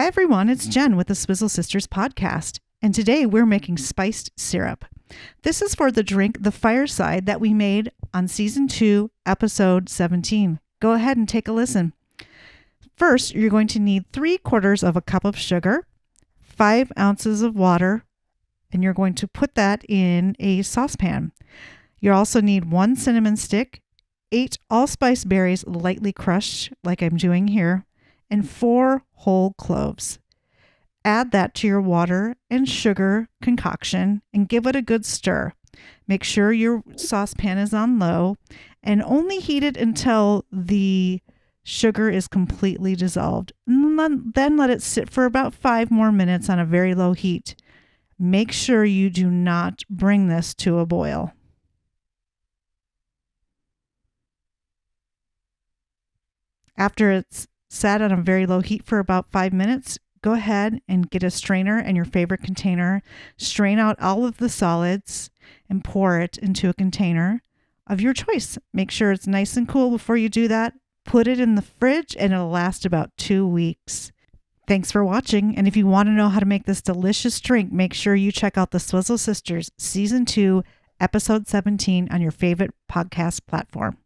Hi everyone, it's Jen with the Swizzle Sisters Podcast, and today we're making spiced syrup. This is for the drink, the Fireside, that we made on Season 2, Episode 17. Go ahead and take a listen. First, you're going to need 3/4 of a cup of sugar, 5 ounces of water, and you're going to put that in a saucepan. You also need 1 cinnamon stick, 8 allspice berries lightly crushed, like I'm doing here, and 4 whole cloves. Add that to your water and sugar concoction and give it a good stir. Make sure your saucepan is on low and only heat it until the sugar is completely dissolved. And then let it sit for about 5 more minutes on a very low heat. Make sure you do not bring this to a boil. After it's sat on a very low heat for about 5 minutes, go ahead and get a strainer and your favorite container. Strain out all of the solids and pour it into a container of your choice. Make sure it's nice and cool before you do that. Put it in the fridge and it'll last about 2 weeks. Thanks for watching. And if you want to know how to make this delicious drink, make sure you check out the Swizzle Sisters Season 2, Episode 17 on your favorite podcast platform.